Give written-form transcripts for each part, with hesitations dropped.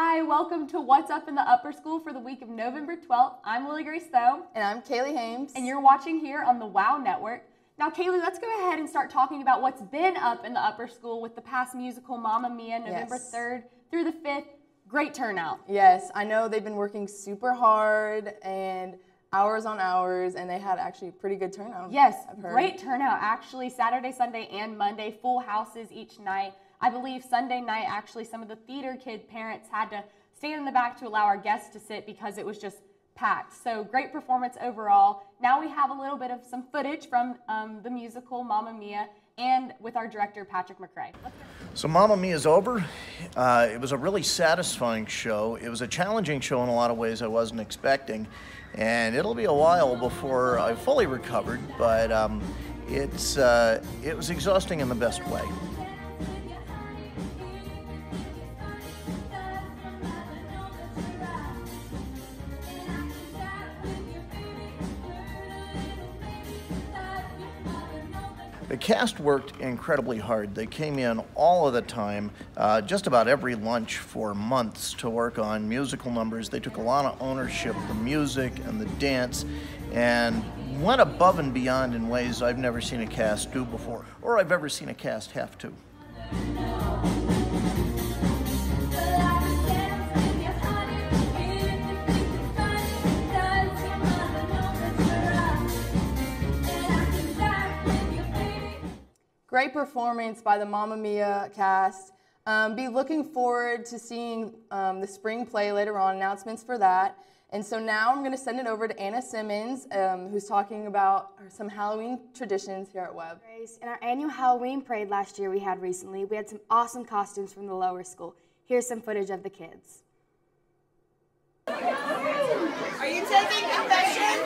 Hi, welcome to What's Up in the Upper School for the week of November 12th. I'm Lily Grace Thoe. And I'm Kaylee Hames. And you're watching here on the WOW Network. Now, Kaylee, let's go ahead and start talking about what's been up in the upper school with the past musical Mamma Mia, November 3rd through the 5th. Great turnout. Yes, I know they've been working super hard and hours on hours, and they had actually pretty good turnout. Yes, great turnout. Actually, Saturday, Sunday, and Monday, full houses each night. I believe Sunday night, actually, some of the theater kid parents had to stand in the back to allow our guests to sit because it was just packed. So great performance overall. Now we have a little bit of some footage from the musical Mamma Mia and with our director, Patrick McRae. So Mamma Mia is over. It was a really satisfying show. It was a challenging show in a lot of ways I wasn't expecting. And it'll be a while before I fully recovered, but it was exhausting in the best way. The cast worked incredibly hard. They came in all of the time, just about every lunch for months to work on musical numbers. They took a lot of ownership of the music and the dance and went above and beyond in ways I've never seen a cast do before, or I've ever seen a cast have to. Great performance by the Mamma Mia cast. Be looking forward to seeing the spring play later on, announcements for that. And so now I'm going to send it over to Anna Simmons, who's talking about some Halloween traditions here at W.O.W. In our annual Halloween parade last year we had some awesome costumes from the lower school. Here's some footage of the kids. Are you taking confessions?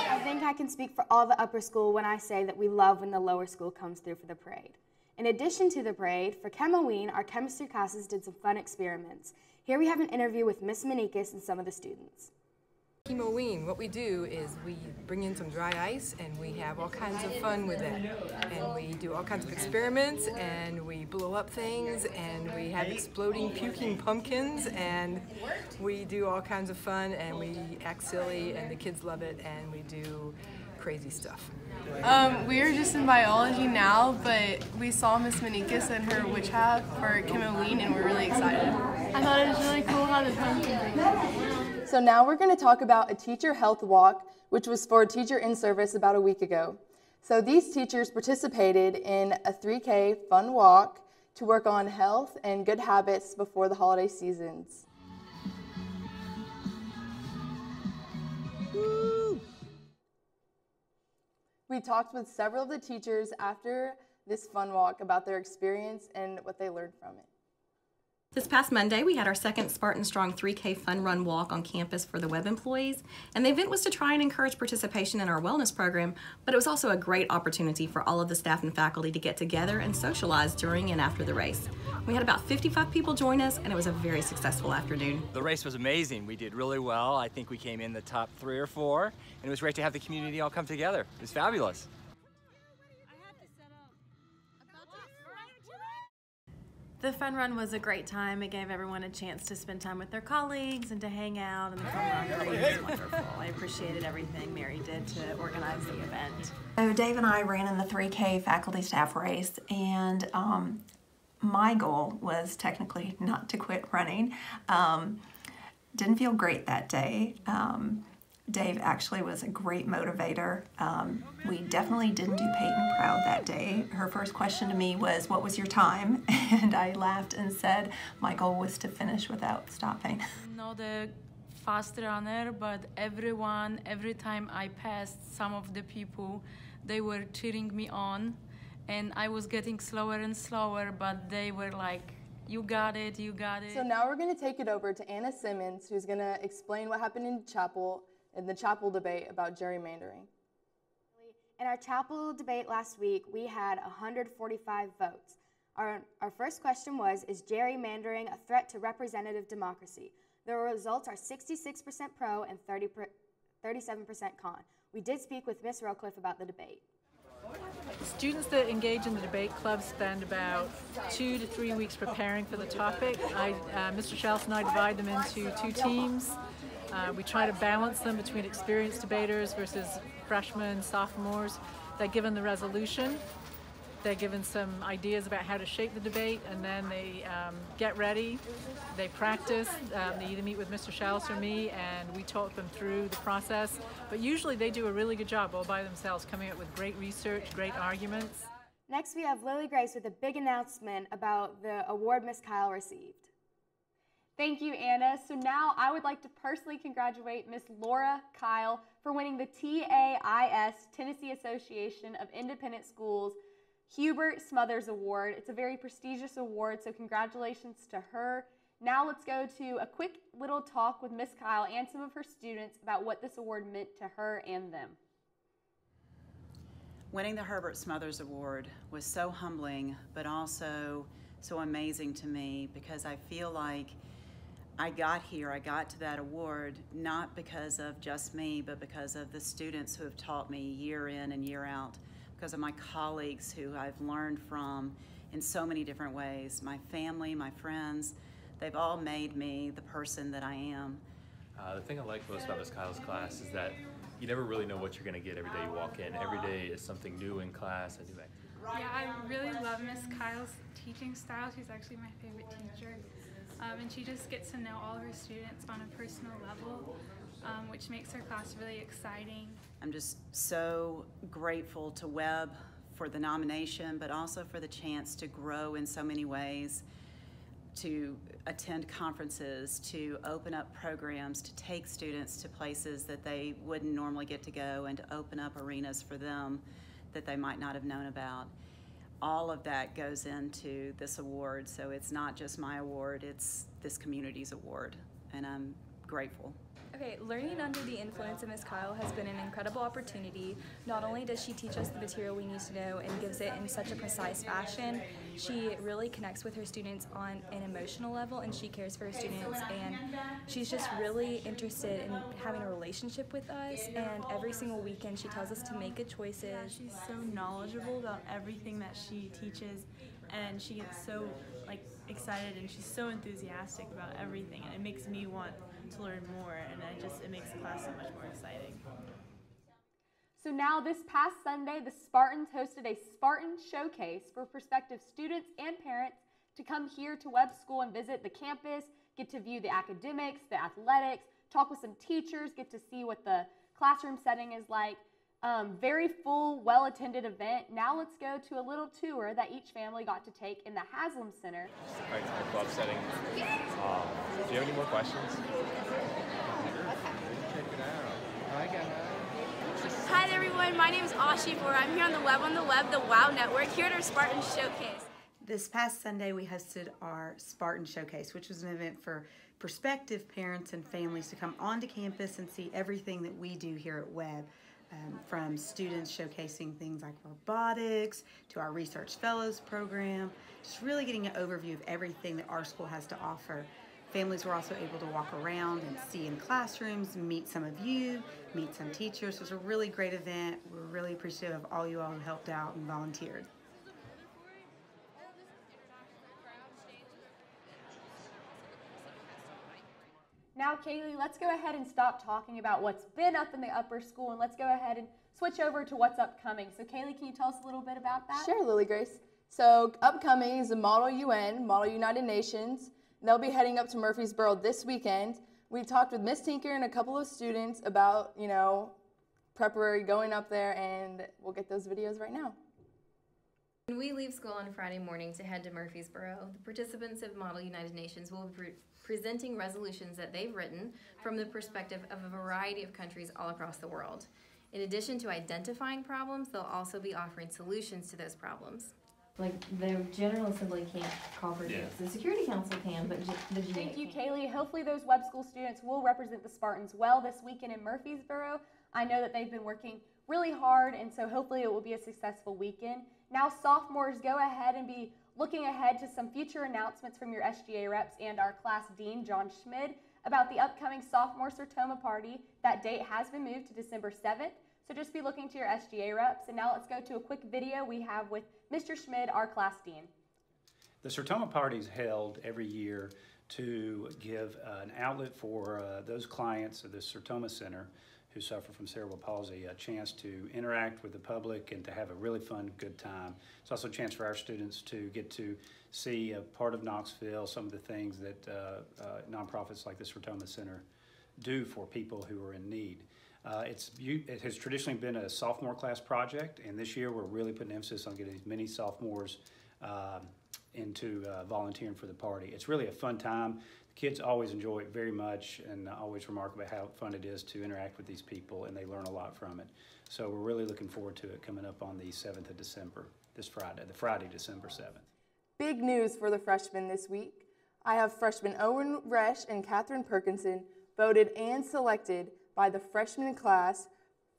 I think I can speak for all the upper school when I say that we love when the lower school comes through for the parade. In addition to the parade, for Chemoween, our chemistry classes did some fun experiments. Here we have an interview with Miss Manikis and some of the students. Chemoween, what we do is we bring in some dry ice and we have all kinds of fun with it. And we do all kinds of experiments and we blow up things and we have exploding, puking pumpkins and we do all kinds of fun and we act silly and the kids love it and we do crazy stuff. We are just in biology now, but we saw Miss Manikis and her witch hat for Chemoween and we're really excited. I thought it was really cool how the pumpkin. So now we're going to talk about a teacher health walk, which was for a teacher in service about a week ago. So these teachers participated in a 3K fun walk to work on health and good habits before the holiday seasons. Woo! We talked with several of the teachers after this fun walk about their experience and what they learned from it. This past Monday, we had our second Spartan Strong 3K Fun Run Walk on campus for the W.O.W. employees, and the event was to try and encourage participation in our wellness program, but it was also a great opportunity for all of the staff and faculty to get together and socialize during and after the race. We had about 55 people join us, and it was a very successful afternoon. The race was amazing. We did really well. I think we came in the top 3 or 4, and it was great to have the community all come together. It was fabulous. The fun run was a great time. It gave everyone a chance to spend time with their colleagues and to hang out, and the camaraderie was wonderful. I appreciated everything Mary did to organize the event. So Dave and I ran in the 3K faculty staff race, and my goal was technically not to quit running. Didn't feel great that day. Dave actually was a great motivator. We definitely didn't do Peyton proud that day. Her first question to me was, "What was your time?" And I laughed and said my goal was to finish without stopping. Not a fast runner, but every time I passed some of the people, they were cheering me on, and I was getting slower and slower, but they were like, "You got it, you got it." So now we're going to take it over to Anna Simmons, who's going to explain what happened in the chapel debate about gerrymandering. In our chapel debate last week, we had 145 votes. Our first question was, is gerrymandering a threat to representative democracy? The results are 66% pro and 37% con. We did speak with Ms. Rowcliffe about the debate. Students that engage in the debate club spend about 2 to 3 weeks preparing for the topic. Mr. Shelton and I divide them into 2 teams. We try to balance them between experienced debaters versus freshmen, sophomores. They're given the resolution. They're given some ideas about how to shape the debate, and then they get ready. They practice. They either meet with Mr. Shelton or me, and we talk them through the process. But usually they do a really good job all by themselves, coming up with great research, great arguments. Next, we have Lily Grace with a big announcement about the award Miss Kyle received. Thank you, Anna. So now I would like to personally congratulate Miss Laura Kyle for winning the TAIS, Tennessee Association of Independent Schools, Hubert Smothers Award. It's a very prestigious award, so congratulations to her. Now let's go to a quick little talk with Miss Kyle and some of her students about what this award meant to her and them. Winning the Herbert Smothers Award was so humbling, but also so amazing to me, because I feel like I got to that award not because of just me, but because of the students who have taught me year in and year out, because of my colleagues who I've learned from in so many different ways, my family, my friends. They've all made me the person that I am. The thing I like most about Miss Kyle's class is that you never really know what you're going to get every day you walk in. Every day is something new in class, a new activity. Yeah, I really love Miss Kyle's teaching style. She's actually my favorite teacher. And she just gets to know all of her students on a personal level, which makes her class really exciting. I'm just so grateful to W.O.W. for the nomination, but also for the chance to grow in so many ways, to attend conferences, to open up programs, to take students to places that they wouldn't normally get to go, and to open up arenas for them that they might not have known about. All of that goes into this award, so it's not just my award, it's this community's award, and I'm grateful. Okay, learning under the influence of Ms. Kyle has been an incredible opportunity. Not only does she teach us the material we need to know and gives it in such a precise fashion, she really connects with her students on an emotional level, and she cares for her students, and she's just really interested in having a relationship with us, and every single weekend she tells us to make good choices. She's so knowledgeable about everything that she teaches, and she gets so excited, and she's so enthusiastic about everything, and it makes me want to learn more, and it makes the class so much more exciting. So now this past Sunday, the Spartans hosted a Spartan Showcase for prospective students and parents to come here to W.O.W. School and visit the campus, get to view the academics, the athletics, talk with some teachers, get to see what the classroom setting is like. Very full, well-attended event. Now let's go to a little tour that each family got to take in the Haslam Center. All right, to the club setting. Do you have any more questions? Check it out. Hi, guys. Hi everyone, my name is Ashi Bohr. I'm here on the W.O.W, the WOW Network, here at our Spartan Showcase. This past Sunday we hosted our Spartan Showcase, which was an event for prospective parents and families to come onto campus and see everything that we do here at W.O.W. From students showcasing things like robotics to our Research Fellows program, just really getting an overview of everything that our school has to offer. Families were also able to walk around and see in classrooms, meet some of you, meet some teachers. It was a really great event. We're really appreciative of all you all who helped out and volunteered. Now, Kaylee, let's go ahead and stop talking about what's been up in the upper school, and let's go ahead and switch over to what's upcoming. So, Kaylee, can you tell us a little bit about that? Sure, Lily Grace. So, upcoming is the Model UN, Model United Nations. They'll be heading up to Murfreesboro this weekend. We talked with Miss Tinker and a couple of students about, preparatory going up there, and we'll get those videos right now. When we leave school on Friday morning to head to Murfreesboro, the participants of Model United Nations will be presenting resolutions that they've written from the perspective of a variety of countries all across the world. In addition to identifying problems, they'll also be offering solutions to those problems. Like, the General Assembly can't call for votes. The Security Council can, but the GA Thank you, can't. Kaylee. Hopefully those W.O.W. school students will represent the Spartans well this weekend in Murfreesboro. I know that they've been working really hard, and so hopefully it will be a successful weekend. Now, sophomores, go ahead and be looking ahead to some future announcements from your SGA reps and our class dean, John Schmid, about the upcoming sophomore Sertoma party. That date has been moved to December 7th, so just be looking to your SGA reps. And now let's go to a quick video we have with Mr. Schmid, our class dean. The Sertoma party is held every year to give an outlet for those clients of the Sertoma Center who suffer from cerebral palsy a chance to interact with the public and to have a really fun, good time. It's also a chance for our students to get to see a part of Knoxville, some of the things that nonprofits like the Sertoma Center do for people who are in need. It has traditionally been a sophomore class project, and this year we're really putting emphasis on getting as many sophomores into volunteering for the party. It's really a fun time. The kids always enjoy it very much and always remark about how fun it is to interact with these people, and they learn a lot from it. So we're really looking forward to it coming up on the 7th of December, this Friday, the Friday, December 7th. Big news for the freshmen this week. I have freshmen Owen Resch and Katherine Perkinson voted and selected by the freshman class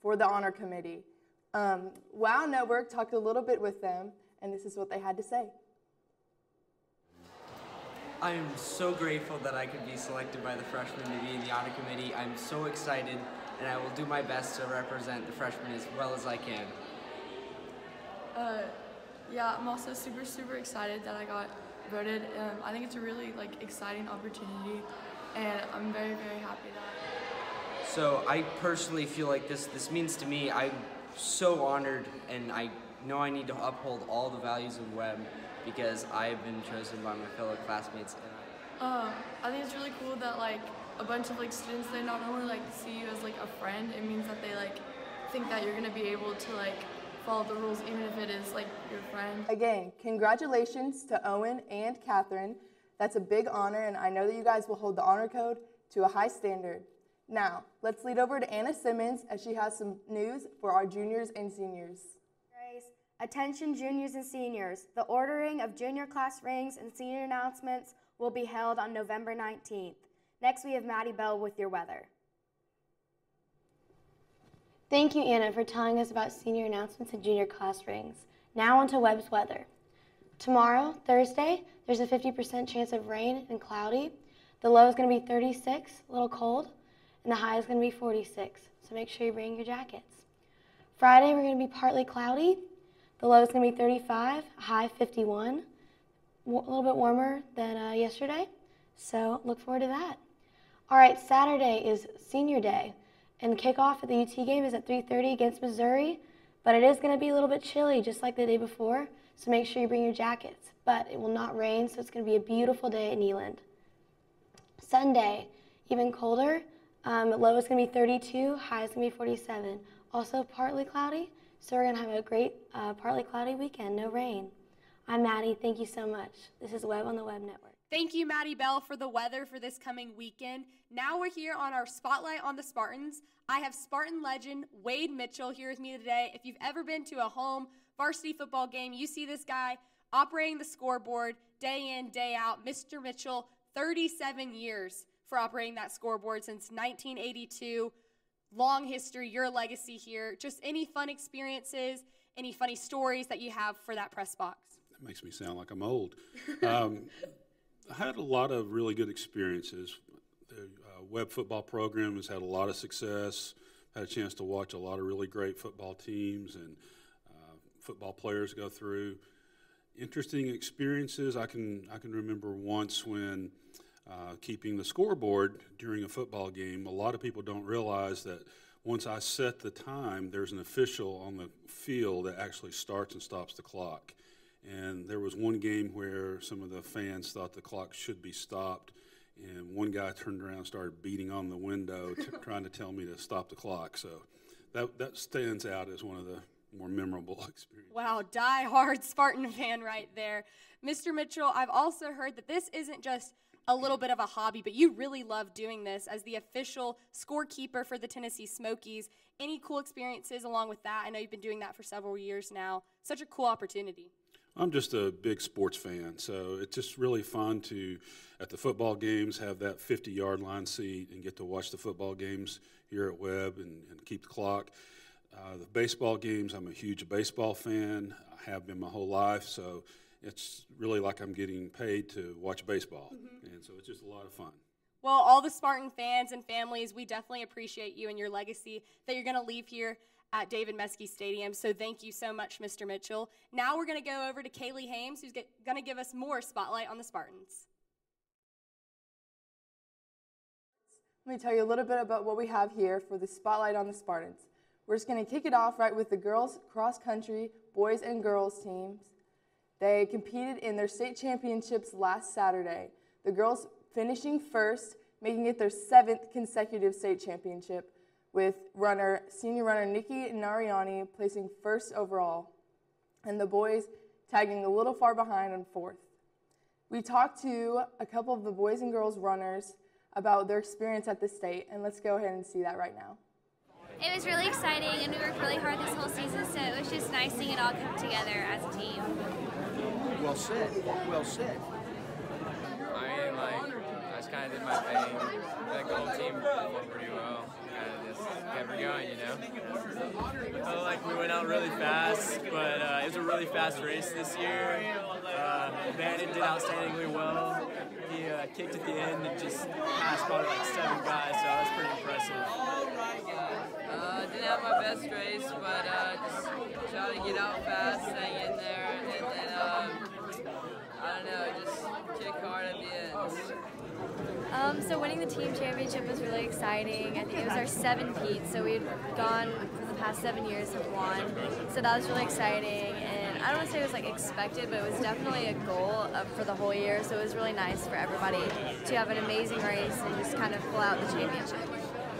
for the honor committee. WOW Network talked a little bit with them, and this is what they had to say. I am so grateful that I could be selected by the freshmen to be in the honor committee. I'm so excited, and I will do my best to represent the freshmen as well as I can. Yeah, I'm also super excited that I got voted. I think it's a really exciting opportunity, and I'm very happy that. So I personally feel like this means to me. I'm so honored, and I know I need to uphold all the values of WEB because I've been chosen by my fellow classmates. I think it's really cool that a bunch of students, they not only see you as a friend, it means that they think that you're gonna be able to follow the rules even if it is your friend. Again, congratulations to Owen and Katherine. That's a big honor, and I know that you guys will hold the honor code to a high standard. Now, let's lead over to Anna Simmons as she has some news for our juniors and seniors. Attention juniors and seniors, the ordering of junior class rings and senior announcements will be held on November 19th. Next we have Maddie Bell with your weather. Thank you, Anna, for telling us about senior announcements and junior class rings. Now on to WEB's weather. Tomorrow, Thursday, there's a 50% chance of rain and cloudy. The low is going to be 36, a little cold, and the high is going to be 46, so make sure you bring your jackets. Friday, we're going to be partly cloudy. The low is going to be 35, high 51, a little bit warmer than yesterday, so look forward to that. All right, Saturday is senior day, and the kickoff at the UT game is at 3:30 against Missouri, but it is going to be a little bit chilly, just like the day before, so make sure you bring your jackets. But it will not rain, so it's going to be a beautiful day at Neyland. Sunday, even colder. Low is going to be 32, high is going to be 47. Also partly cloudy. So we're going to have a great partly cloudy weekend, no rain. I'm Maddie. Thank you so much. This is Web on the Web Network. Thank you, Maddie Bell, for the weather for this coming weekend. Now we're here on our Spotlight on the Spartans. I have Spartan legend Wade Mitchell here with me today. If you've ever been to a home varsity football game, you see this guy operating the scoreboard day in, day out. Mr. Mitchell, 37 years for operating that scoreboard since 1982. Long history, your legacy here. Just any fun experiences, any funny stories that you have for that press box? That makes me sound like I'm old. I had a lot of really good experiences. The WEB football program has had a lot of success. Had a chance to watch a lot of really great football teams and football players go through. Interesting experiences. I can remember once when keeping the scoreboard during a football game. A lot of people don't realize that once I set the time, there's an official on the field that actually starts and stops the clock. And there was one game where some of the fans thought the clock should be stopped, and one guy turned around and started beating on the window trying to tell me to stop the clock. So that stands out as one of the more memorable experiences. Wow, die-hard Spartan fan right there. Mr. Mitchell, I've also heard that this isn't just a little bit of a hobby, but you really love doing this as the official scorekeeper for the Tennessee Smokies. Any cool experiences along with that? I know you've been doing that for several years now. Such a cool opportunity. I'm just a big sports fan, so it's just really fun to, at the football games, have that 50-yard line seat and get to watch the football games here at Webb and keep the clock. The baseball games, I'm a huge baseball fan. I have been my whole life, so it's really like I'm getting paid to watch baseball, and so it's just a lot of fun. Well, all the Spartan fans and families, we definitely appreciate you and your legacy that you're going to leave here at David Meskey Stadium. So thank you so much, Mr. Mitchell. Now we're going to go over to Kaylee Hames, who's going to give us more spotlight on the Spartans. Let me tell you a little bit about what we have here for the spotlight on the Spartans. We're just going to kick it off right with the girls cross country, boys and girls teams. They competed in their state championships last Saturday. The girls finishing first, making it their 7th consecutive state championship, with senior runner Nikki Nariani placing first overall, and the boys tagging a little far behind on 4th. We talked to a couple of the boys and girls runners about their experience at the state, and let's go ahead and see that right now. It was really exciting, and we worked really hard this whole season, so it was just nice seeing it all come together as a team. Well said. Well said. I just kind of did my thing. The whole team did pretty well. Kind of just kept her going, you know. I felt like we went out really fast, but it was a really fast race this year. Bannon did outstandingly well. He kicked at the end and just passed probably like 7 guys, so that was pretty impressive. Didn't have my best race, but just tried to get out fast, hang in there, and then I don't know, just kick hard at the end. So winning the team championship was really exciting. I think it was our 7-peat, so we had gone for the past 7 years have won. So that was really exciting, and I don't want to say it was like expected, but it was definitely a goal for the whole year. So it was really nice for everybody to have an amazing race and just kind of pull out the championship.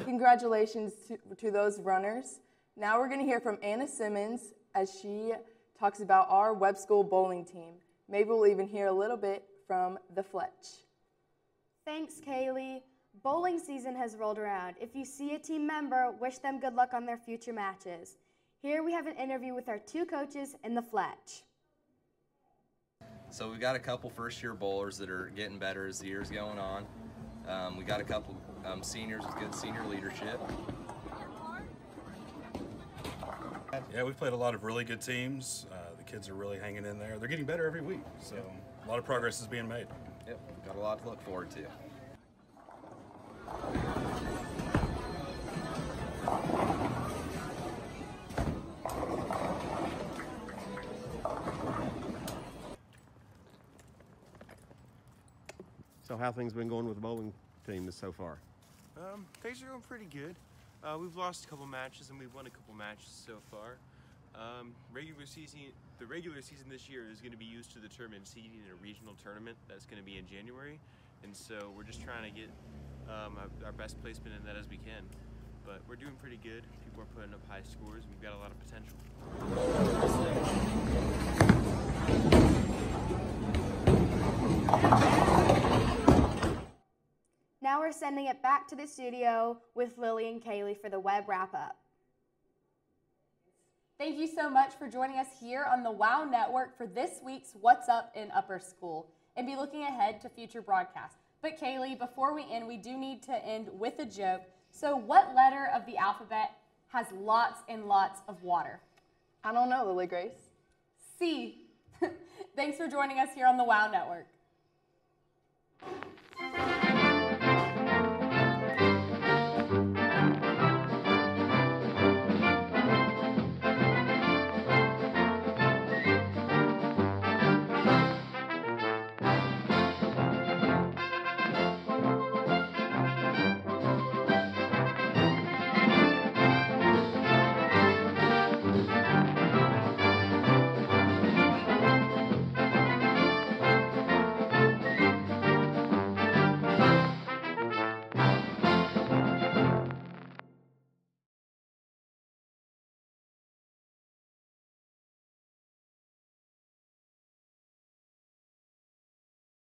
Congratulations to those runners. Now we're going to hear from Anna Simmons as she talks about our Webb School bowling team. Maybe we'll even hear a little bit from the Fletch. Thanks, Kaylee. Bowling season has rolled around. If you see a team member, wish them good luck on their future matches. Here we have an interview with our 2 coaches in the Fletch. So we've got a couple first-year bowlers that are getting better as the year's going on. We got a couple seniors with good senior leadership. Yeah, we've played a lot of really good teams. The kids are really hanging in there. They're getting better every week, so a lot of progress is being made. Yep, got a lot to look forward to. So how things been going with the bowling team so far? Things are going pretty good. We've lost a couple matches and we've won a couple matches so far. The regular season this year is going to be used to determine seeding in a regional tournament that's going to be in January, and so we're just trying to get our best placement in that as we can. But we're doing pretty good. People are putting up high scores, and we've got a lot of potential. Now we're sending it back to the studio with Lily and Kaylee for the Webb wrap-up. Thank you so much for joining us here on the WOW Network for this week's What's Up in Upper School, and be looking ahead to future broadcasts. But Kaylee, before we end, we do need to end with a joke. So what letter of the alphabet has lots and lots of water? I don't know, Lily Grace. C. Thanks for joining us here on the WOW Network.